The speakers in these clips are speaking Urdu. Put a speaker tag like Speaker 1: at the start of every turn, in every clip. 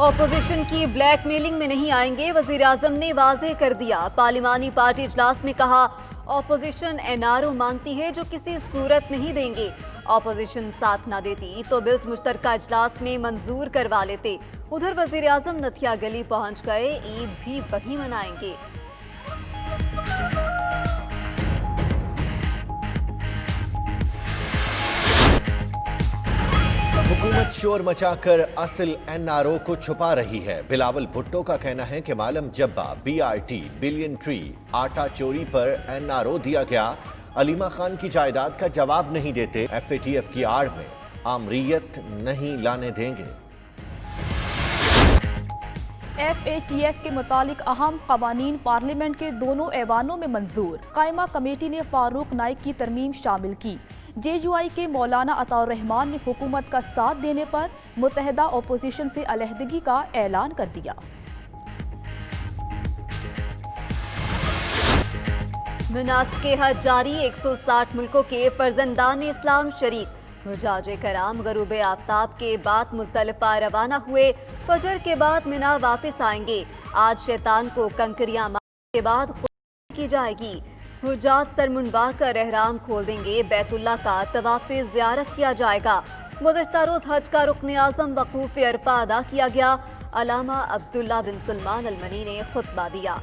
Speaker 1: اپوزیشن کی بلیک میلنگ میں نہیں آئیں گے، وزیر اعظم نے واضح کر دیا۔ پارلیمانی پارٹی اجلاس میں کہا اپوزیشن NRO مانگتی ہے جو کسی صورت نہیں دیں گے۔ اپوزیشن ساتھ نہ دیتی تو بلز مشترکہ اجلاس میں منظور کروا لیتے۔ ادھر وزیر اعظم نتھیا گلی پہنچ گئے، عید بھی وہیں منائیں گے۔
Speaker 2: حکومت شور مچا کر اصل NRO کو چھپا رہی ہے۔ بلاول بھٹو کا کہنا ہے کہ معلم جبہ BRT بلین ٹری آٹا چوری پر NRO دیا گیا، علیمہ خان کی جائیداد کا جواب نہیں دیتے، FATF کی آڑ میں آمریت نہیں لانے دیں گے۔
Speaker 3: FATF کے متعلق اہم قوانین پارلیمنٹ کے دونوں ایوانوں میں منظور۔ قائمہ کمیٹی نے فاروق نائک کی ترمیم شامل کی۔ JUI کے مولانا عطاء الرحمان نے حکومت کا ساتھ دینے پر متحدہ اپوزیشن سے علیحدگی کا اعلان کر دیا۔
Speaker 1: مناسک حج جاری، 160 ملکوں کے فرزندان اسلام شریک۔ حجاج کرام غروب آفتاب کے بعد مزدلفہ روانہ ہوئے، فجر کے بعد منا واپس آئیں گے۔ آج شیطان کو کنکریاں مارنے کے بعد قربانی کی جائے گی۔ حجاج سر منڈوا کر احرام کھول دیں گے، بیت اللہ کا طواف زیارت کیا جائے گا۔ گزشتہ روز حج کا رکن اعظم وقوف عرفہ ادا کیا گیا۔ علامہ عبداللہ بن سلمان المنی نے خطبہ دیا۔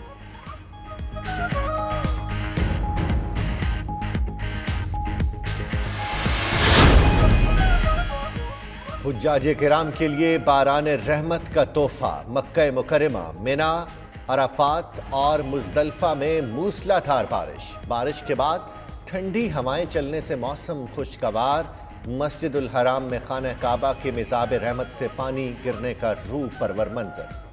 Speaker 2: حجاج کرام کے لیے باران رحمت کا تحفہ، مکہ مکرمہ، مینا، عرفات اور مزدلفہ میں موسلا دھار بارش کے بعد ٹھنڈی ہوائیں چلنے سے موسم خوشگوار۔ مسجد الحرام میں خانہ کعبہ کے مزاب رحمت سے پانی گرنے کا روح پرور منظر۔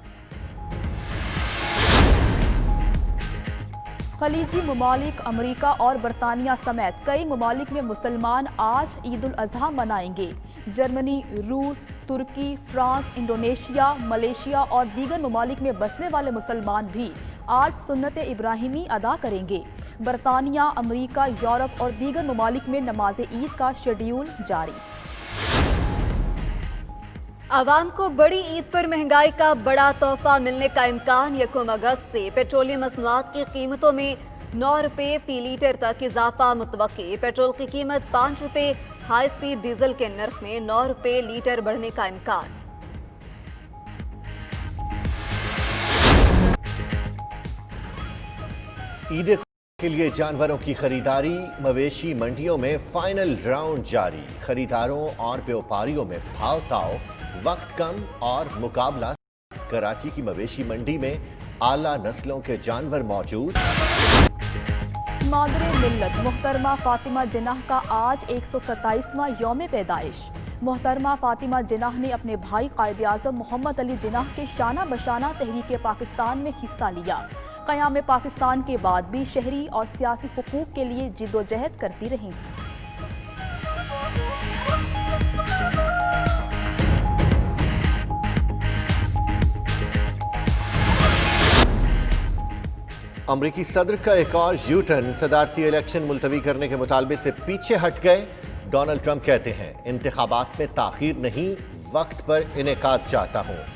Speaker 3: خلیجی ممالک، امریکہ اور برطانیہ سمیت کئی ممالک میں مسلمان آج عید الاضحیٰ منائیں گے۔ جرمنی، روس، ترکی، فرانس، انڈونیشیا، ملیشیا اور دیگر ممالک میں بسنے والے مسلمان بھی آج سنت ابراہیمی ادا کریں گے۔ برطانیہ، امریکہ، یورپ اور دیگر ممالک میں نماز عید کا شیڈیول جاری۔
Speaker 1: عوام کو بڑی عید پر مہنگائی کا بڑا تحفہ ملنے کا امکان۔ 1 اگست سے پیٹرولیم مصنوعات کی قیمتوں میں 9 روپے فی لیٹر تک اضافہ متوقع۔ پیٹرول کی قیمت 5 روپے، ہائی سپیڈ ڈیزل کے نرخ میں 9 روپے لیٹر بڑھنے کا امکان۔
Speaker 2: عید کے لیے جانوروں کی خریداری، مویشی منڈیوں میں فائنل راؤنڈ جاری۔ خریداروں اور بیوپاریوں میں بھاؤ تاؤ، وقت کم اور مقابلہ۔ کراچی کی مویشی منڈی میں اعلیٰ نسلوں کے جانور موجود۔
Speaker 3: مادر ملت محترمہ فاطمہ جناح کا آج 127واں یوم پیدائش۔ محترمہ فاطمہ جناح نے اپنے بھائی قائد اعظم محمد علی جناح کے شانہ بشانہ تحریک پاکستان میں حصہ لیا۔ قیام پاکستان کے بعد بھی شہری اور سیاسی حقوق کے لیے جدوجہد کرتی رہیں۔
Speaker 2: امریکی صدر کا ایک اور یو ٹرن، صدارتی الیکشن ملتوی کرنے کے مطالبے سے پیچھے ہٹ گئے۔ ڈونلڈ ٹرمپ کہتے ہیں انتخابات میں تاخیر نہیں، وقت پر انعقاد چاہتا ہوں۔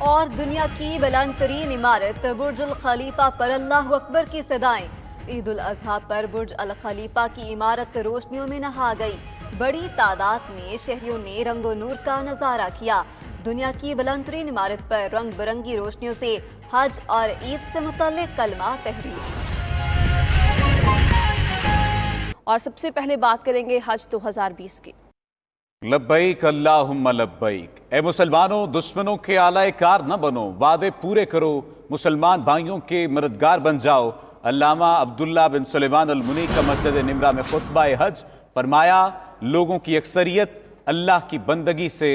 Speaker 1: اور دنیا کی بلند ترین عمارت برج الخلیفہ پر اللہ اکبر کی صدائیں۔ عید الاضحیٰ پر برج الخلیفہ کی عمارت روشنیوں میں نہا گئی۔ بڑی تعداد میں شہریوں نے رنگ و نور کا نظارہ کیا۔ دنیا کی بلند ترین عمارت پر رنگ برنگی روشنیوں سے حج اور عید سے متعلق کلمہ تحریر۔
Speaker 4: اور سب سے پہلے بات کریں گے حج 2020 کی۔
Speaker 5: لبیک اللہم لبیک۔ اے مسلمانوں، دشمنوں کے آلہ کار نہ بنو، وعدے پورے کرو، مسلمان بھائیوں کے مددگار بن جاؤ۔ علامہ عبداللہ بن سلیمان المنی کا مسجد نمرہ میں خطبہ حج، فرمایا لوگوں کی اکثریت اللہ کی بندگی سے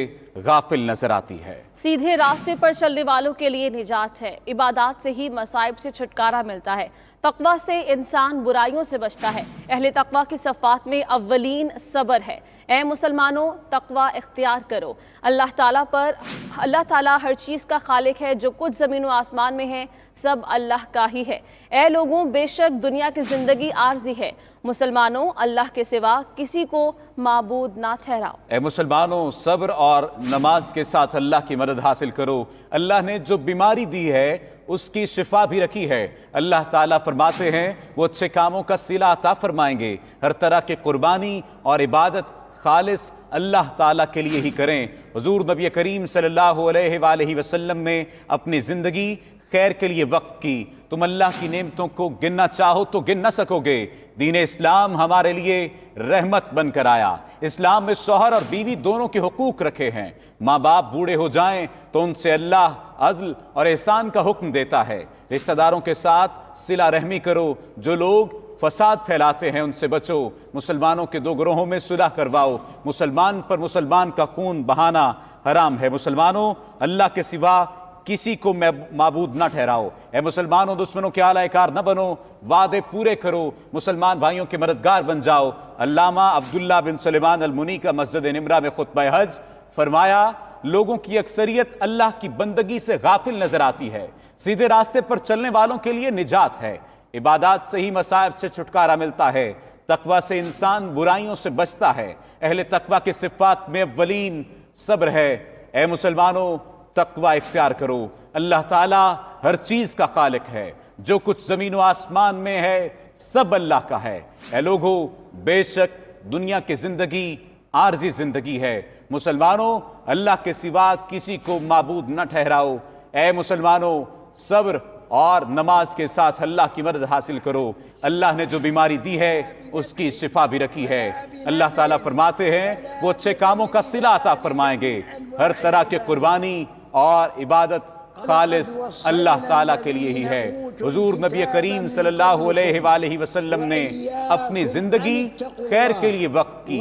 Speaker 5: غافل نظر آتی ہے۔
Speaker 4: سیدھے راستے پر چلنے والوں کے لیے نجات ہے۔ عبادات سے ہی مصائب سے چھٹکارا ملتا ہے۔ تقویٰ سے انسان برائیوں سے بچتا ہے۔ اہل تقویٰ کی صفات میں اولین صبر ہے۔ اے مسلمانوں تقوی اختیار کرو، اللہ تعالیٰ ہر چیز کا خالق ہے، جو کچھ زمین و آسمان میں ہے سب اللہ کا ہی ہے۔ اے لوگوں بے شک دنیا کی زندگی عارضی ہے، مسلمانوں اللہ کے سوا کسی کو معبود نہ ٹھہراؤ۔
Speaker 5: اے مسلمانوں صبر اور نماز کے ساتھ اللہ کی مدد حاصل کرو، اللہ نے جو بیماری دی ہے اس کی شفا بھی رکھی ہے۔ اللہ تعالیٰ فرماتے ہیں وہ اچھے کاموں کا صلہ عطا فرمائیں گے، ہر طرح کے قربانی اور عبادت خالص اللہ تعالیٰ کے لیے ہی کریں۔ حضور نبی کریم صلی اللہ علیہ وآلہ وسلم نے اپنی زندگی خیر کے لیے وقف کی۔ تم اللہ کی نعمتوں کو گننا چاہو تو گن نہ سکو گے۔ دین اسلام ہمارے لیے رحمت بن کر آیا۔ اسلام میں شوہر اور بیوی دونوں کے حقوق رکھے ہیں۔ ماں باپ بوڑھے ہو جائیں تو ان سے اللہ عدل اور احسان کا حکم دیتا ہے۔ رشتہ داروں کے ساتھ صلہ رحمی کرو، جو لوگ فساد پھیلاتے ہیں ان سے بچو۔ مسلمانوں کے دو گروہوں میں صلح کرواؤ، مسلمان پر مسلمان کا خون بہانا حرام ہے۔ مسلمانوں اللہ کے سوا کسی کو معبود نہ ٹھہراؤ۔ اے مسلمانوں دشمنوں کے آلہ کار نہ بنو، وعدے پورے کرو، مسلمان بھائیوں کے مددگار بن جاؤ۔ علامہ عبداللہ بن سلیمان المنی کا مسجد نمرہ میں خطبہ حج، فرمایا لوگوں کی اکثریت اللہ کی بندگی سے غافل نظر آتی ہے، سیدھے راستے پر چلنے والوں کے لیے نجات ہے، عبادات سے ہی مصائب سے چھٹکارا ملتا ہے، تقوی سے انسان برائیوں سے بچتا ہے، اہل تقوی کے صفات میں اولین صبر ہے۔ اے مسلمانوں تقوی اختیار کرو، اللہ تعالیٰ ہر چیز کا خالق ہے، جو کچھ زمین و آسمان میں ہے سب اللہ کا ہے۔ اے لوگو بے شک دنیا کی زندگی عارضی زندگی ہے، مسلمانوں اللہ کے سوا کسی کو معبود نہ ٹھہراؤ۔ اے مسلمانوں صبر اور نماز کے ساتھ اللہ کی مدد حاصل کرو، اللہ نے جو بیماری دی ہے اس کی شفا بھی رکھی ہے۔ اللہ تعالیٰ فرماتے ہیں وہ اچھے کاموں کا صلہ عطا فرمائیں گے، ہر طرح کے قربانی اور عبادت خالص اللہ تعالیٰ کے لیے ہی ہے۔ حضور نبی کریم صلی اللہ علیہ وآلہ وسلم نے اپنی زندگی خیر کے لیے وقف کی۔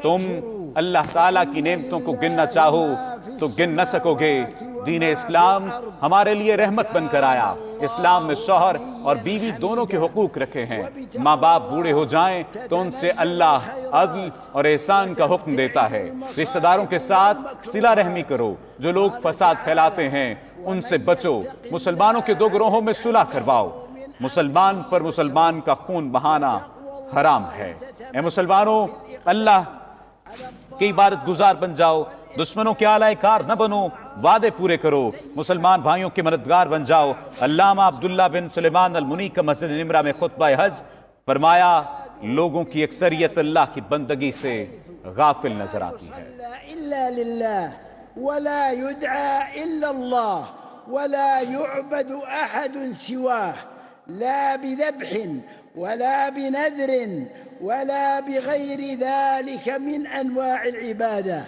Speaker 5: تم اللہ تعالیٰ کی نعمتوں کو گننا چاہو تو گن نہ سکو گے۔ دین اسلام ہمارے لیے رحمت بن کر آیا۔ اسلام میں شوہر اور بیوی دونوں کے حقوق رکھے ہیں۔ ماں باپ بوڑھے ہو جائیں تو ان سے اللہ عدل اور احسان کا حکم دیتا ہے۔ رشتہ داروں کے ساتھ صلہ رحمی کرو، جو لوگ فساد پھیلاتے ہیں ان سے بچو۔ مسلمانوں کے دو گروہوں میں صلح کرواؤ، مسلمان پر مسلمان کا خون بہانا حرام ہے۔ اے مسلمانوں اللہ کی عبادت گزار بن جاؤ، دشمنوں کے آلہ کار نہ بنو، وعدے پورے کرو، مسلمان بھائیوں کے مددگار بن جاؤ۔ علامہ عبداللہ بن سلیمان المنی کا مسجد نمرہ میں خطبہ حج، فرمایا لوگوں کی اکثریت اللہ کی بندگی سے غافل نظر آتی ہے۔
Speaker 6: إلا لله ولا يدعى إلا الله ولا يعبد أحد سواه لا بذبح ولا بنذر ولا بغير ذلك من أنواع العبادة۔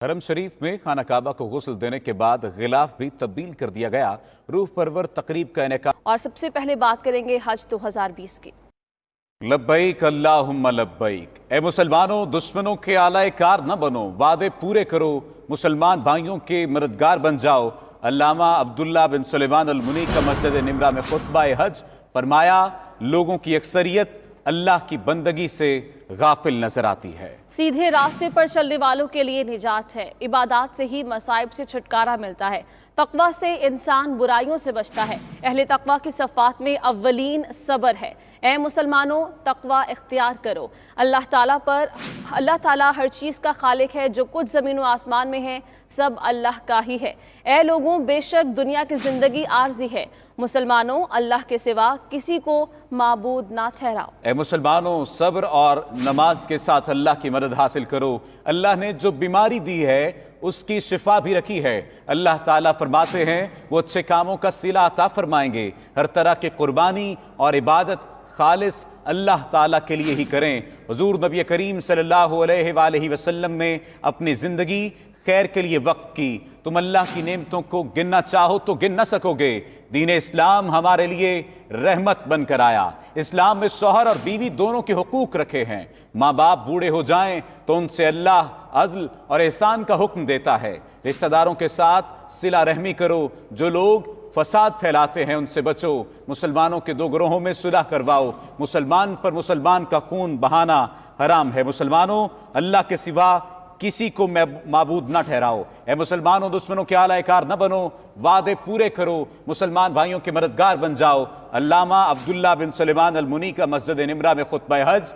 Speaker 5: حرم شریف میں خانہ کعبہ کو غسل دینے کے بعد غلاف بھی تبدیل کر دیا گیا۔ روح پرور تقریب کا انعقاد۔
Speaker 4: اور سب سے پہلے بات کریں گے حج 2020 کی۔
Speaker 5: لبیک اللہم لبیک، اے مسلمانوں دشمنوں کے آلہ کار نہ بنو، وعدے پورے کرو، مسلمان بھائیوں کے مددگار بن جاؤ۔ علامہ عبداللہ بن سلیمان المنی کا مسجد نمرہ میں خطبہ حج، فرمایا لوگوں کی اکثریت اللہ کی بندگی سے غافل نظر آتی ہے۔
Speaker 4: سیدھے راستے پر چلنے والوں کے لیے نجات ہے، عبادات سے ہی مصائب سے چھٹکارا ملتا ہے، تقوی سے انسان برائیوں سے بچتا ہے، اہل تقوی کی صفات میں اولین صبر ہے۔ اے مسلمانوں تقوی اختیار کرو، اللہ تعالیٰ ہر چیز کا خالق ہے، جو کچھ زمین و آسمان میں ہے سب اللہ کا ہی ہے۔ اے لوگوں بے شک دنیا کی زندگی عارضی ہے، مسلمانوں اللہ کے سوا کسی کو معبود نہ ٹھہراؤ۔
Speaker 5: اے مسلمانوں صبر اور نماز کے ساتھ اللہ کی مدد حاصل کرو، اللہ نے جو بیماری دی ہے اس کی شفا بھی رکھی ہے۔ اللہ تعالیٰ فرماتے ہیں وہ اچھے کاموں کا صلہ عطا فرمائیں گے، ہر طرح کے قربانی اور عبادت خالص اللہ تعالیٰ کے لیے ہی کریں۔ حضور نبی کریم صلی اللہ علیہ وآلہ وسلم نے اپنی زندگی خیر کے لیے وقف کی۔ تم اللہ کی نعمتوں کو گننا چاہو تو گن نہ سکو گے۔ دین اسلام ہمارے لیے رحمت بن کر آیا۔ اسلام میں شوہر اور بیوی دونوں کے حقوق رکھے ہیں۔ ماں باپ بوڑھے ہو جائیں تو ان سے اللہ عدل اور احسان کا حکم دیتا ہے۔ رشتہ داروں کے ساتھ صلہ رحمی کرو، جو لوگ فساد پھیلاتے ہیں ان سے بچو، مسلمانوں کے دو گروہوں میں صلح کرواؤ، مسلمان پر مسلمان کا خون بہانا حرام ہے، مسلمانوں اللہ کے سوا کسی کو معبود نہ ٹھہراؤ، اے مسلمانوں دشمنوں کے اعلی کار نہ بنو، وعدے پورے کرو، مسلمان بھائیوں کے مددگار بن جاؤ۔ علامہ عبداللہ بن سلیمان المنی کا مسجد نمرہ میں خطبہ حج